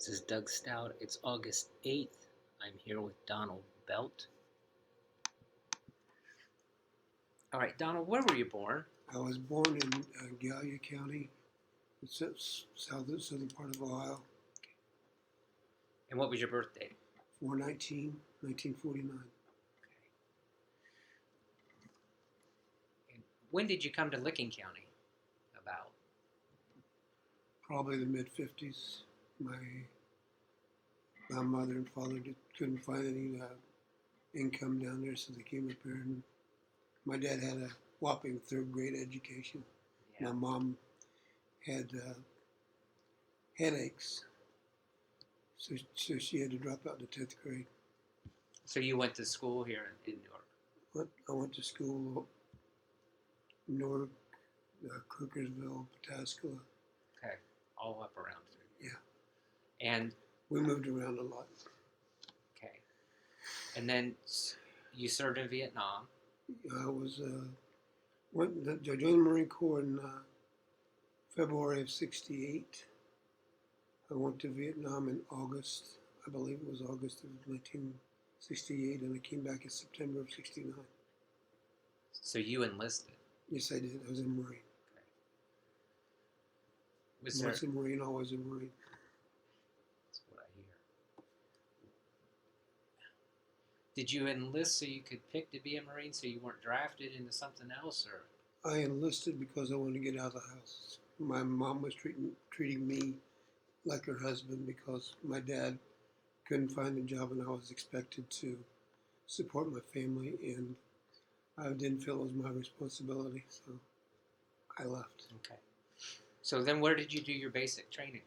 This is Doug Stout. It's August 8th. I'm here with Donald Belt. All right, Donald, where were you born? I was born in Gallia County, southern part of Ohio, And what was your birthday? 1949. And when did you come to Licking County? About. Probably the mid-50s. My mother and father couldn't find any income down there, so they came up here. And my dad had a whopping third grade education. Yeah. My mom had headaches, so she had to drop out in the 10th grade. So you went to school here in New York? I went to school in Newark, Cookersville, Pataskala. Okay, all up around here. Yeah. And We moved around a lot. okay, and then you served in Vietnam. I joined the Marine Corps in February of '68. I went to Vietnam in August. I believe it was August of 1968, and I came back in September of '69. So you enlisted. Yes, I did. I was a Marine. Was there? Once a Marine, always a Marine. That's what I hear. Did you enlist so you could pick to be a Marine, so you weren't drafted into something else, or? I enlisted because I wanted to get out of the house. My mom was treating me like her husband because my dad couldn't find a job, and I was expected to support my family, and I didn't feel it was my responsibility, so I left. Okay. So then where did you do your basic training?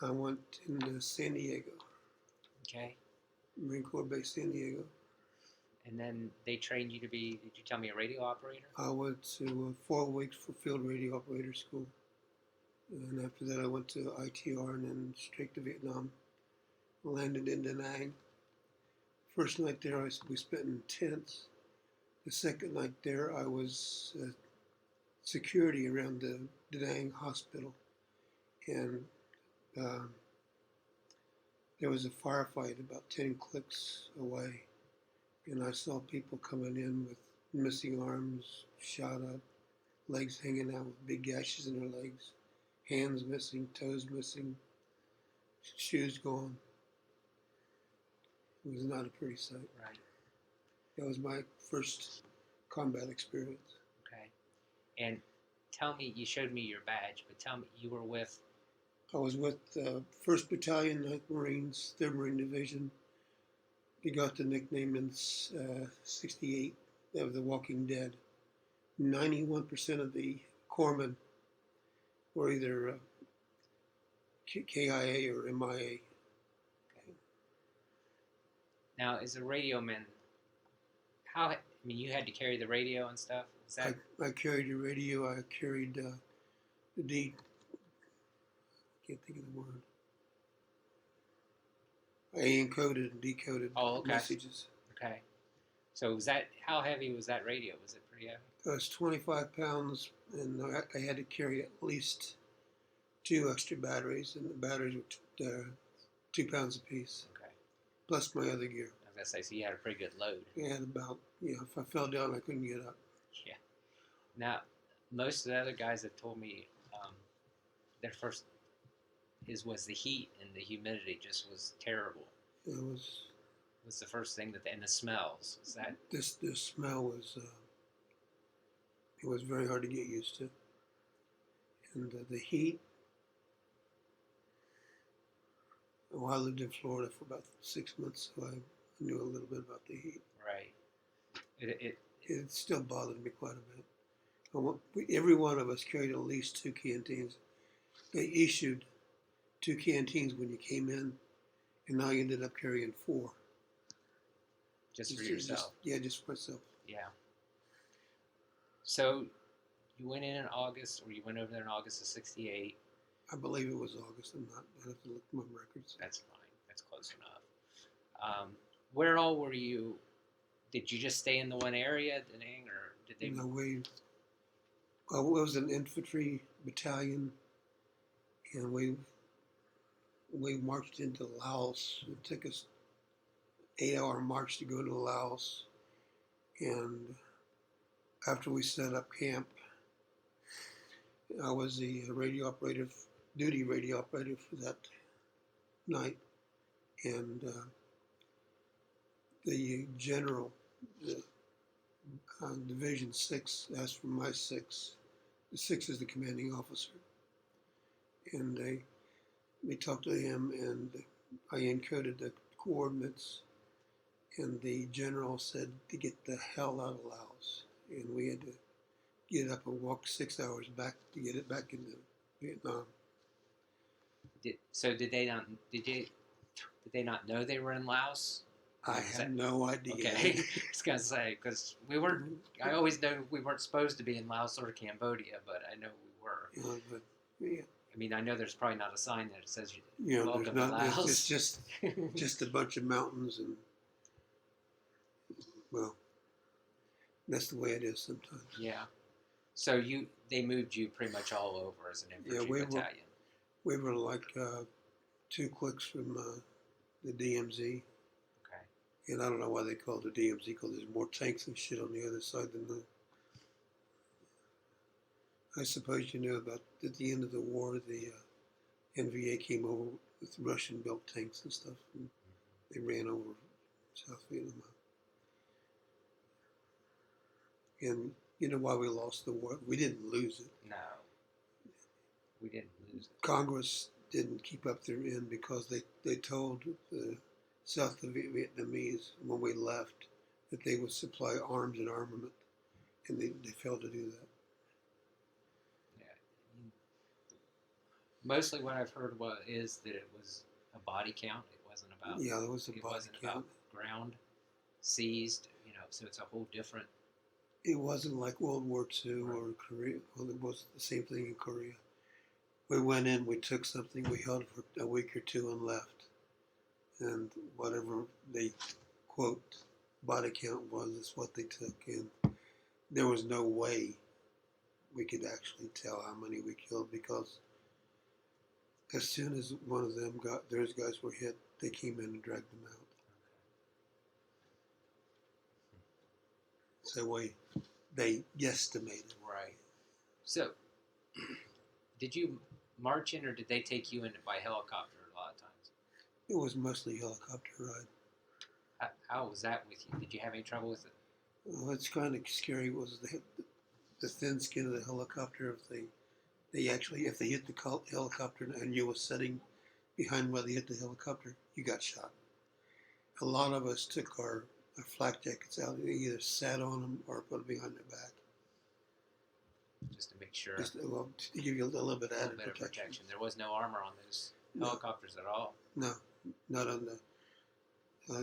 I went in San Diego, Okay. Marine Corps Base San Diego. And then they trained you to be, did you tell me, a radio operator? I went to 4 weeks for field radio operator school. And after that I went to ITR and then straight to Vietnam. Landed in Da Nang. First night there we spent in tents. The second night there I was security around the Da Nang hospital. And there was a firefight about 10 clicks away. And I saw people coming in with missing arms, shot up, legs hanging out with big gashes in their legs, hands missing, toes missing, shoes gone. It was not a pretty sight. Right. That was my first combat experience. Okay. And tell me, you showed me your badge, but tell me, you were with? I was with 1st Battalion, 9th Marines, 3rd Marine Division. They got the nickname in '68 of the Walking Dead. 91% of the corpsmen were either KIA or MIA. Okay. Now, as a radio man, I mean, you had to carry the radio and stuff? Is that? I carried the radio. I carried the can't think of the word. I encoded and decoded messages. Okay. So how heavy was that radio? Was it pretty heavy? It was 25 pounds, and I had to carry at least 2 extra batteries, and the batteries were 2 pounds apiece. Okay. Plus my other gear. I was going to say, so you had a pretty good load. I had about, if I fell down, I couldn't get up. Yeah. Now, most of the other guys have told me their first was the heat, and the humidity just was terrible. It was the first thing and the smells. Is that? The smell was, it was very hard to get used to. And the heat, well, I lived in Florida for about 6 months, so I knew a little bit about the heat. Right. It still bothered me quite a bit. Every one of us carried at least 2 canteens. They issued 2 canteens when you came in, and I ended up carrying 4. Just for yourself? Just for myself. Yeah. So you went in August, or you went over there in August of '68. I believe it was August. I have to look at my records. That's fine. That's close enough. Where all were you? Did you just stay in the one area, Da Nang, or did they? No, it was an infantry battalion, and We marched into Laos. It took us 8-hour march to go to Laos, and after we set up camp, I was the duty radio operator for that night, and the general, the Division 6, asked for my 6. The 6 is the commanding officer, and we talked to him, and I encoded the coordinates, and the general said to get the hell out of Laos, and we had to get up and walk 6 hours back to get it back into Vietnam. Did they not? Did they not know they were in Laos? I had no idea. Okay, I was gonna say because we weren't. I always know we weren't supposed to be in Laos or Cambodia, but I know we were. But yeah, I mean, I know there's probably not a sign that says there's welcome not. to Laos. It's just a bunch of mountains, and well, that's the way it is sometimes. Yeah. So they moved you pretty much all over as an infantry battalion. We were like 2 clicks from the DMZ. Okay. And I don't know why they call it the DMZ, because there's more tanks and shit on the other side than the. I suppose you know about at the end of the war, the NVA came over with Russian-built tanks and stuff, and they ran over South Vietnam. And you know why we lost the war? We didn't lose it. No, we didn't lose it. Congress didn't keep up their end because they told the South Vietnamese when we left that they would supply arms and armament, and they failed to do that. Yeah. Mostly what I've heard is that it was a body count. It wasn't about. Yeah, there was a it body wasn't count. about ground seized. So it's a whole different. It wasn't like World War II Right. or Korea. Well, it was the same thing in Korea. We went in, we took something, we held it for a week or two and left. And whatever they quote body count was, is what they took. And there was no way we could actually tell how many we killed, because as soon as one of those guys were hit, they came in and dragged them out. So they guesstimated. Right. So, did you march in, or did they take you in by helicopter a lot of times? It was mostly helicopter ride. How was that with you? Did you have any trouble with it? Well, it's kind of scary. Was the thin skin of the helicopter? If they hit the helicopter and you were sitting behind where they hit the helicopter, you got shot. A lot of us took our flak jackets out and either sat on them or put them behind their back. Just to make sure. Just to give you a little bit added protection. There was no armor on those helicopters at all. No, not on the.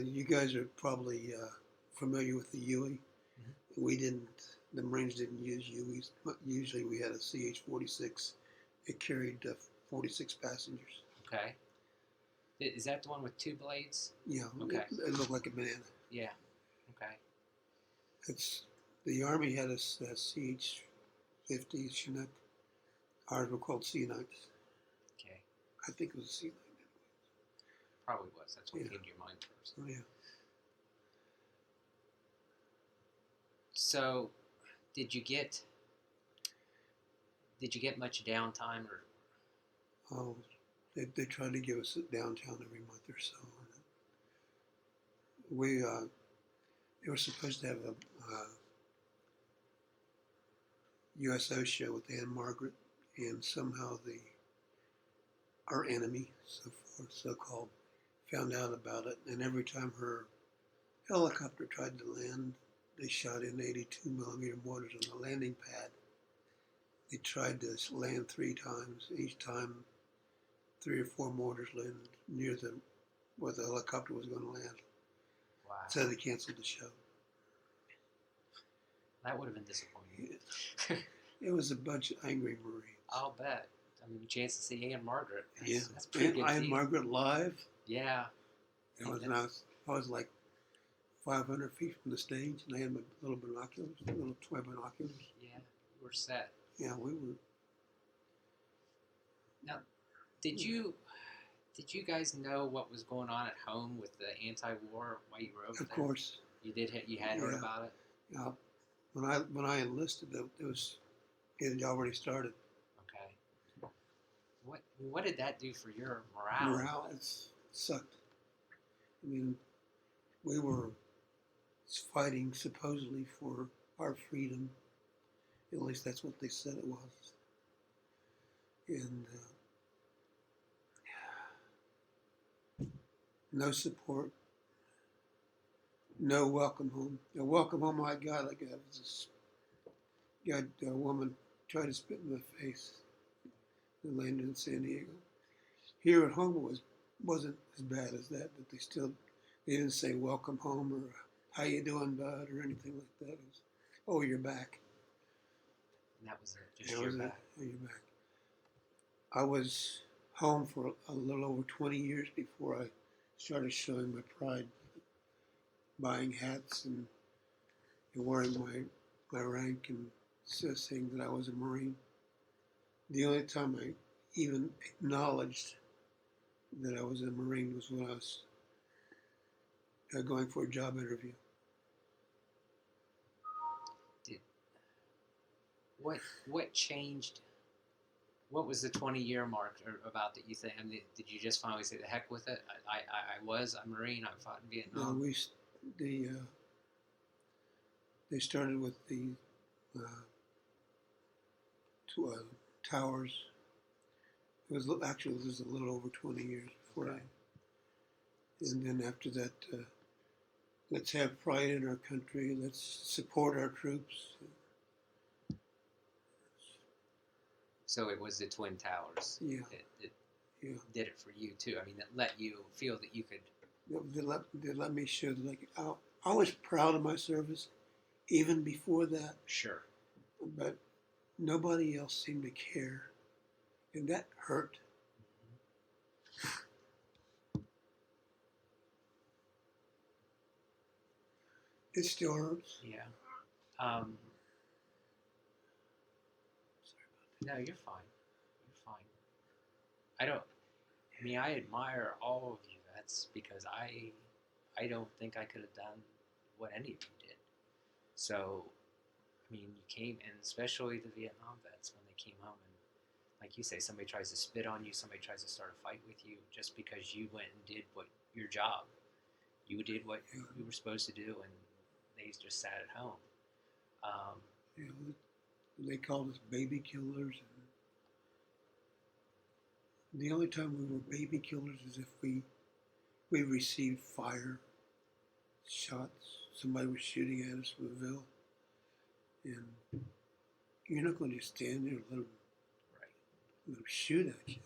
You guys are probably familiar with the Huey. Mm-hmm. We didn't. The Marines didn't use Hueys. Usually we had a CH-46. It carried 46 passengers. Okay. Is that the one with 2 blades? Yeah. Okay. It looked like a banana. Yeah. Okay. The Army had a CH-50 Chinook. Ours were called C-9s. Okay. I think it was a C-9. Probably was. That's what came to your mind first. Oh, yeah. So, did you get much downtime, or? Oh, they tried to give us a downtime every month or so. They were supposed to have a USO show with Anne Margaret, and somehow our enemy, so-called, found out about it, and every time her helicopter tried to land, they shot in 82 millimeter mortars on the landing pad. They tried to land 3 times. Each time, 3 or 4 mortars landed near where the helicopter was going to land. Wow. So they canceled the show. That would have been disappointing. It was a bunch of angry Marines. I'll bet. I mean, a chance to see Anne Margaret. That's Yeah, pretty good. Anne Margaret live. Yeah. I was like 500 feet from the stage, and I had my little toy binoculars. Yeah, we're set. Yeah, we were. Now, did you Did you guys know what was going on at home with the anti-war while you were over Of there? course, You did. You had heard yeah. about it. Yeah. When I enlisted, it had already started. Okay. What did that do for your morale? Morale sucked. I mean, we were fighting supposedly for our freedom. At least that's what they said it was. And no support, no welcome home. The welcome home I got, was this a woman tried to spit in my face and landed in San Diego. Here at home wasn't as bad as that, but they didn't say welcome home or how you doing, bud, or anything like that. It was, oh, you're back. And that was it. Just That your was it. back. Oh, you're back. I was home for a little over 20 years before I started showing my pride, buying hats and wearing my rank and saying that I was a Marine. The only time I even acknowledged that I was a Marine was when I was going for a job interview. What changed? What was the 20-year mark about that you think? I mean, did you just finally say the heck with it? I was a Marine. I fought in Vietnam. They started with the towers. It was a little over 20 years before Okay. And then after that, let's have pride in our country. Let's support our troops. So it was the Twin Towers. Yeah. It Yeah. did it for you too. I mean, that let you feel that you could. They let me show that I was proud of my service even before that, Sure. but nobody else seemed to care, and that hurt. It still hurts. Yeah. No, you're fine. You're fine. I mean, I admire all of you. That's because I don't think I could have done what any of you did. So, I mean, you came, and especially the Vietnam vets when they came home, and like you say, somebody tries to spit on you, somebody tries to start a fight with you, just because you went and did what your job. You did what you were supposed to do, and they just sat at home. You know, they called us baby killers. And the only time we were baby killers is if we received fire, shots. Somebody was shooting at us from the Ville. And you're not going to just stand there and let them shoot at you.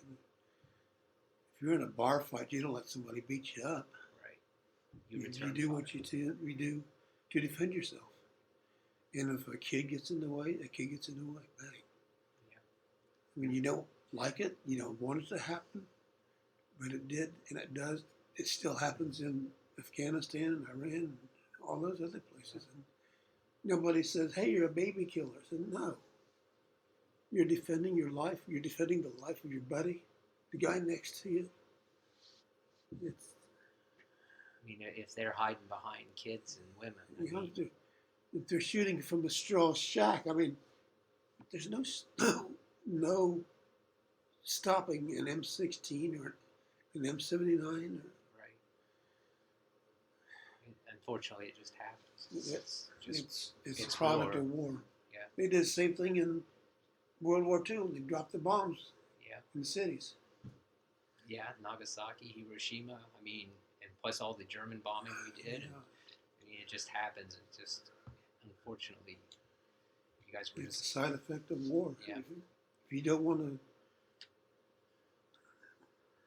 If you're in a bar fight, you don't let somebody beat you up. Right. You do what you do to defend yourself. And if a kid gets in the way, a kid gets in the way. Bang. Yeah. I mean, you don't like it, you don't want it to happen, but it did, and it does. It still happens in Afghanistan and Iran and all those other places. And nobody says, hey, you're a baby killer. I said, no. You're defending your life. You're defending the life of your buddy, the guy next to you. I mean, if they're hiding behind kids and women. If they're shooting from a straw shack, I mean, there's no stopping an M16 or an M79. Right. Unfortunately, it just happens. It's a product of war. Yeah. They did the same thing in World War II. They dropped the bombs in the cities. Yeah, Nagasaki, Hiroshima. I mean, and plus all the German bombing we did. Yeah. I mean, it just happens. It just, unfortunately, you guys were It's a side effect of war. Yeah. If you don't want to,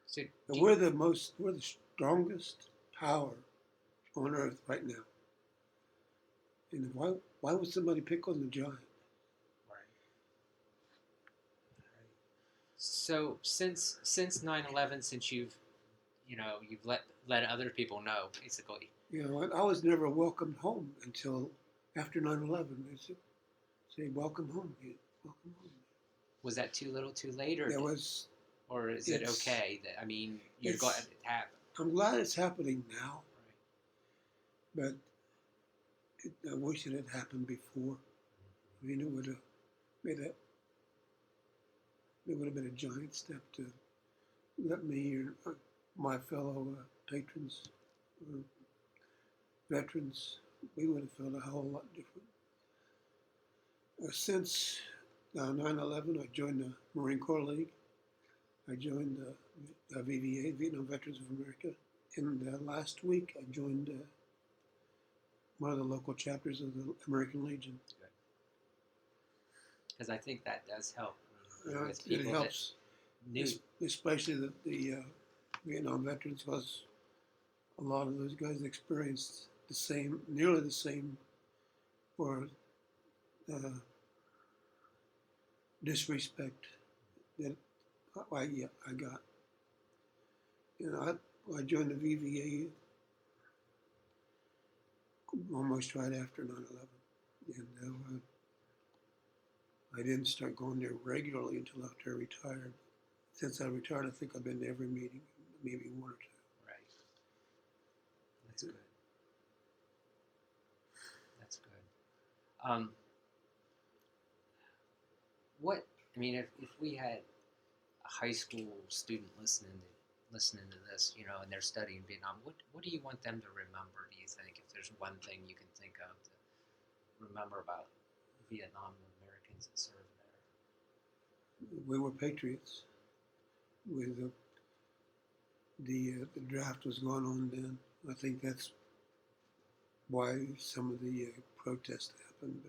So we're the strongest power on earth right now. And why would somebody pick on the giant? So since 9/11, since you've let other people know, basically. You know, I was never welcomed home until after 9/11. They say, welcome home, kid. Welcome home. Was that too little, too late, or There was or is it It's okay that I mean you're glad it's. it happened? I'm glad it's happening now, Right. but I wish it had happened before. I mean, it would have made a it would have been a giant step to let me or my fellow patrons, uh, veterans, we would have felt a whole lot different. Since 9/11, I joined the Marine Corps League. I joined the VVA, Vietnam Veterans of America. And last week, I joined one of the local chapters of the American Legion. Because I think that does help. I mean, with It people helps, that knew. especially the Vietnam veterans, because a lot of those guys experienced the same, nearly the same, or uh, disrespect that I got. You know, I joined the VVA almost right after 9/11, and I didn't start going there regularly until after I retired. Since I retired, I think I've been to every meeting, maybe one or two. Right. That's good. That's good. What I mean, if we had a high school student listening to this, you know, and they're studying Vietnam, what do you want them to remember? Do you think, if there's one thing you can think of to remember about Vietnam and Americans that served We were patriots. With the draft was going on then. I think that's why some of the protests happened.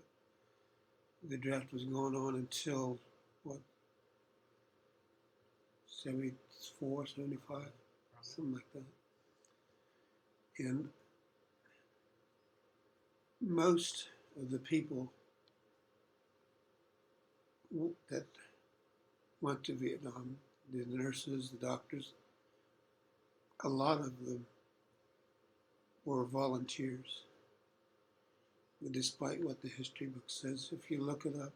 But the draft was going on until what, 74, 75, there? something like that. And most of the people that went to Vietnam, the nurses, the doctors, a lot of them were volunteers. But despite what the history book says, if you look it up,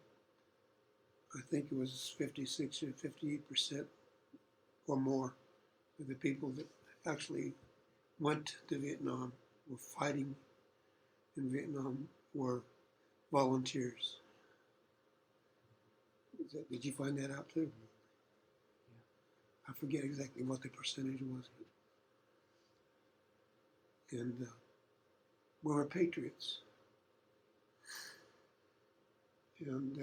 I think it was 56 or 58% or more of the people that actually went to Vietnam, were fighting in Vietnam, were volunteers. Did you find that out too? I forget exactly what the percentage was. And we were patriots. And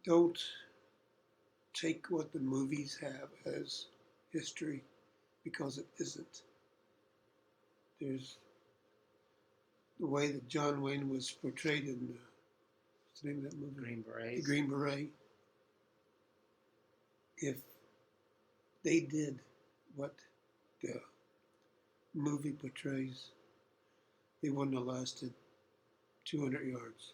don't take what the movies have as history, because it isn't. There's the way that John Wayne was portrayed in what's the name of that movie? Green Berets. The Green Beret. If they did what the movie portrays, they wouldn't have lasted 200 yards.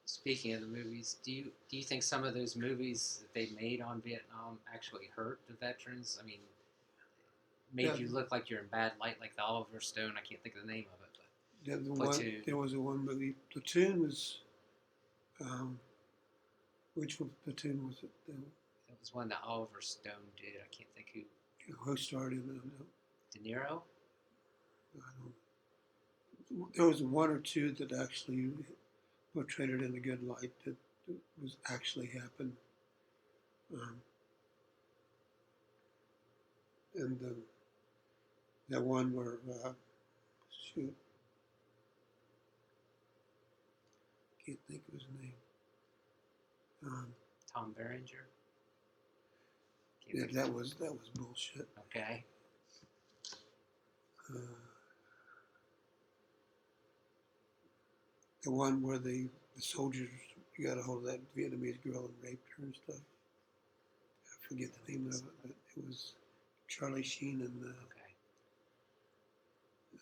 Speaking of the movies, do you think some of those movies that they made on Vietnam actually hurt the veterans? I mean, made you look like you're in bad light, like the Oliver Stone. I can't think of the name of it, but Platoon. There was a one movie. Platoon was, which one Platoon was it? It was one that Oliver Stone did. I can't think Who starred in it? De Niro. I don't. There was one or two that actually portrayed it in a good light that was actually happened. And that one where shoot, can't think of his name. Tom Berenger. Yeah, that was bullshit. Okay. The one where the soldiers got a hold of that Vietnamese girl and raped her and stuff. I forget the name of it, but it was Charlie Sheen and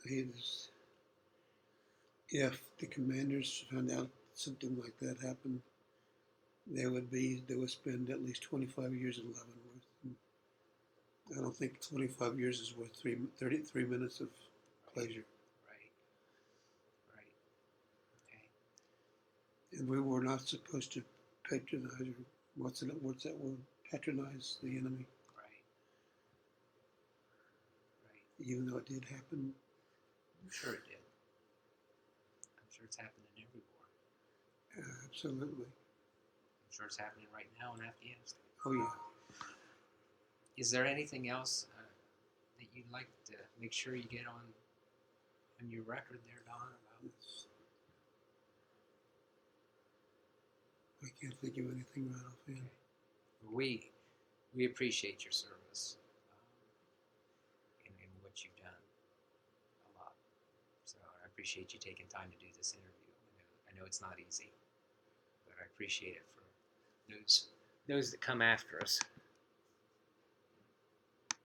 Okay. his. If the commanders found out something like that happened, they would spend at least 25 years in Leavenworth. And I don't think 25 years is worth 33 minutes of pleasure. Right. Right. And we were not supposed to patronize, or what's that word? Patronize the enemy, Right. Right. even though it did happen. I'm sure it did. I'm sure it's happening every war. Absolutely. I'm sure it's happening right now in Afghanistan. Oh yeah. Is there anything else that you'd like to make sure you get on your record there, Don? About I can't think of anything right offhand. we appreciate your service and what you've done a lot. So I appreciate you taking time to do this interview. I know it's not easy, but I appreciate it for those that come after us.